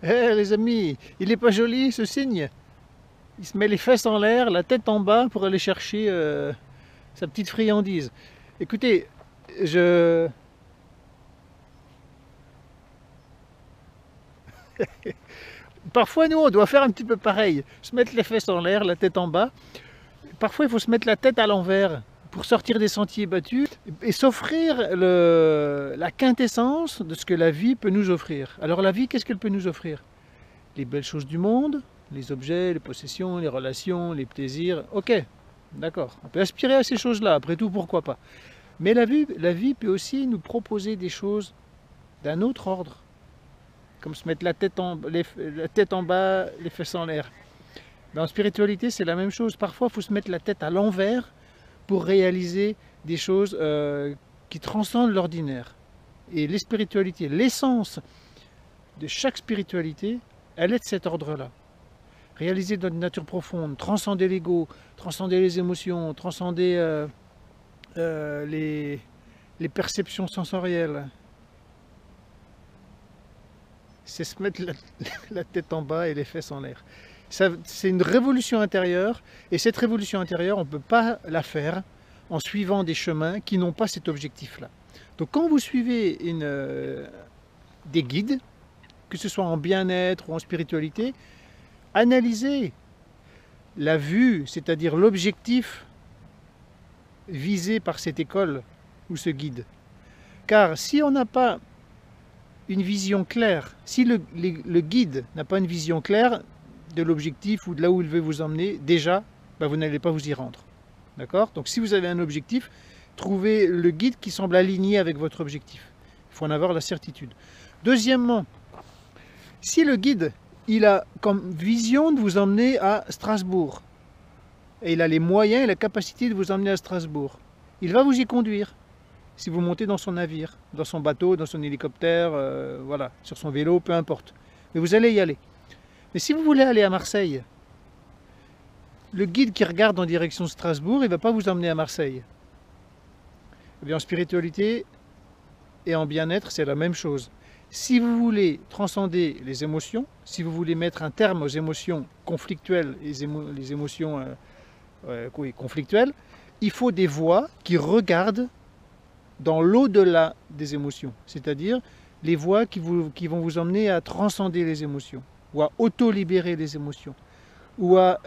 Eh les amis, il est pas joli ce signe. Il se met les fesses en l'air, la tête en bas pour aller chercher sa petite friandise. Écoutez, je... Parfois nous on doit faire un petit peu pareil. Se mettre les fesses en l'air, la tête en bas. Parfois il faut se mettre la tête à l'envers pour sortir des sentiers battus et s'offrir la quintessence de ce que la vie peut nous offrir. Alors la vie, qu'est-ce qu'elle peut nous offrir? Les belles choses du monde, les objets, les possessions, les relations, les plaisirs. Ok, d'accord. On peut aspirer à ces choses-là, après tout, pourquoi pas. Mais la vie peut aussi nous proposer des choses d'un autre ordre, comme se mettre la tête en bas, les fesses en l'air. Dans la spiritualité, c'est la même chose. Parfois, il faut se mettre la tête à l'envers pour réaliser des choses qui transcendent l'ordinaire. Et les spiritualités, l'essence de chaque spiritualité, elle est de cet ordre-là. Réaliser notre nature profonde, transcender l'ego, transcender les émotions, transcender les perceptions sensorielles. C'est se mettre la tête en bas et les fesses en l'air. C'est une révolution intérieure, et cette révolution intérieure, on ne peut pas la faire en suivant des chemins qui n'ont pas cet objectif-là. Donc quand vous suivez des guides, que ce soit en bien-être ou en spiritualité, analysez la vue, c'est-à-dire l'objectif visé par cette école ou ce guide. Car si on n'a pas une vision claire, si le guide n'a pas une vision claire de l'objectif ou de là où il veut vous emmener, déjà, vous n'allez pas vous y rendre. D'accord? Donc si vous avez un objectif, trouvez le guide qui semble aligné avec votre objectif. Il faut en avoir la certitude. Deuxièmement, si le guide, il a comme vision de vous emmener à Strasbourg, et il a les moyens et la capacité de vous emmener à Strasbourg, il va vous y conduire. Si vous montez dans son navire, dans son bateau, dans son hélicoptère, voilà, sur son vélo, peu importe. Mais vous allez y aller. Mais si vous voulez aller à Marseille, le guide qui regarde en direction de Strasbourg, il ne va pas vous emmener à Marseille. Eh bien, en spiritualité et en bien-être, c'est la même chose. Si vous voulez transcender les émotions, si vous voulez mettre un terme aux émotions conflictuelles, les émotions conflictuelles, il faut des voies qui regardent dans l'au-delà des émotions, c'est-à-dire les voies qui vont vous emmener à transcender les émotions, ou à auto-libérer les émotions, ou à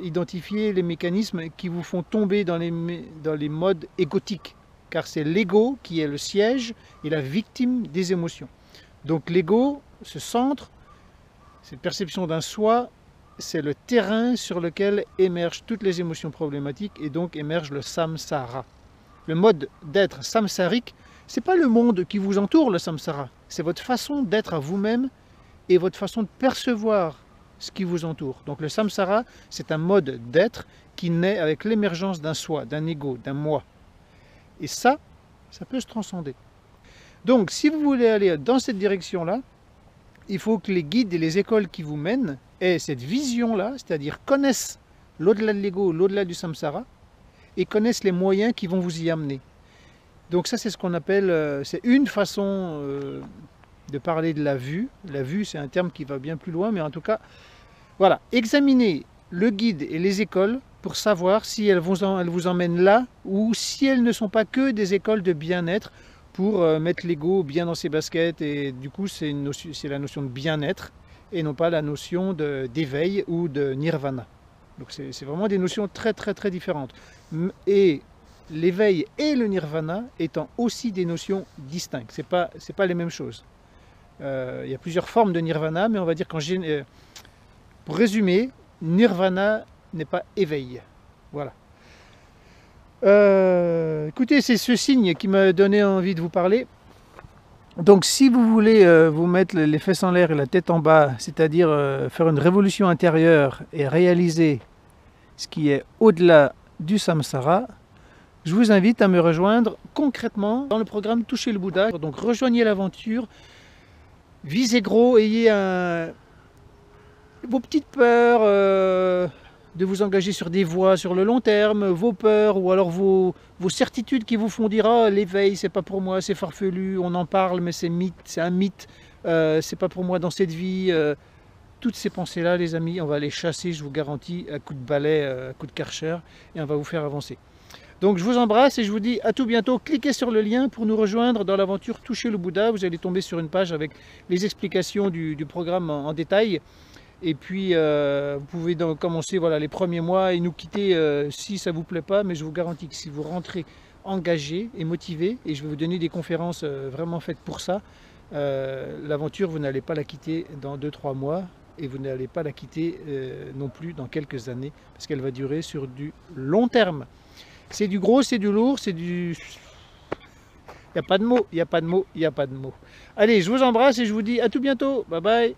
identifier les mécanismes qui vous font tomber dans les modes égotiques, car c'est l'ego qui est le siège et la victime des émotions. Donc l'ego, ce centre, cette perception d'un soi, c'est le terrain sur lequel émergent toutes les émotions problématiques et donc émerge le samsara. Le mode d'être samsarique, ce n'est pas le monde qui vous entoure, le samsara. C'est votre façon d'être à vous-même et votre façon de percevoir ce qui vous entoure. Donc le samsara, c'est un mode d'être qui naît avec l'émergence d'un soi, d'un ego, d'un moi. Et ça peut se transcender. Donc si vous voulez aller dans cette direction-là, il faut que les guides et les écoles qui vous mènent aient cette vision-là, c'est-à-dire connaissent l'au-delà de l'ego, l'au-delà du samsara, et connaissent les moyens qui vont vous y amener. Donc ça, c'est ce qu'on appelle, c'est une façon de parler de la vue. La vue, c'est un terme qui va bien plus loin, mais en tout cas, voilà, examinez le guide et les écoles pour savoir si elles vous emmènent là ou si elles ne sont pas que des écoles de bien-être pour mettre l'ego bien dans ses baskets, et du coup, c'est la notion de bien-être et non pas la notion d'éveil ou de nirvana. Donc c'est vraiment des notions très très très différentes. Et l'éveil et le nirvana étant aussi des notions distinctes. C'est pas les mêmes choses. Il y a plusieurs formes de nirvana, mais on va dire pour résumer, nirvana n'est pas éveil. Voilà. Écoutez, c'est ce signe qui m'a donné envie de vous parler. Donc si vous voulez vous mettre les fesses en l'air et la tête en bas, c'est-à-dire faire une révolution intérieure et réaliser ce qui est au-delà du samsara, je vous invite à me rejoindre concrètement dans le programme Toucher le Bouddha. Donc rejoignez l'aventure, visez gros, ayez vos petites peurs, de vous engager sur des voies sur le long terme, vos peurs ou alors vos certitudes qui vous font dire ah, l'éveil c'est pas pour moi, c'est farfelu, on en parle mais c'est un mythe, c'est pas pour moi dans cette vie. Toutes ces pensées-là, les amis, on va les chasser, je vous garantis, à coup de balai, à coup de karcher, et on va vous faire avancer. Donc je vous embrasse et je vous dis à tout bientôt. Cliquez sur le lien pour nous rejoindre dans l'aventure Toucher le Bouddha. Vous allez tomber sur une page avec les explications du programme en détail. Et puis vous pouvez donc commencer voilà, les premiers mois et nous quitter si ça ne vous plaît pas. Mais je vous garantis que si vous rentrez engagé et motivé, et je vais vous donner des conférences vraiment faites pour ça, l'aventure, vous n'allez pas la quitter dans 2-3 mois. Et vous n'allez pas la quitter non plus dans quelques années, parce qu'elle va durer sur du long terme. C'est du gros, c'est du lourd, c'est du... Il n'y a pas de mots, il n'y a pas de mots, il n'y a pas de mots. Allez, je vous embrasse et je vous dis à tout bientôt. Bye bye.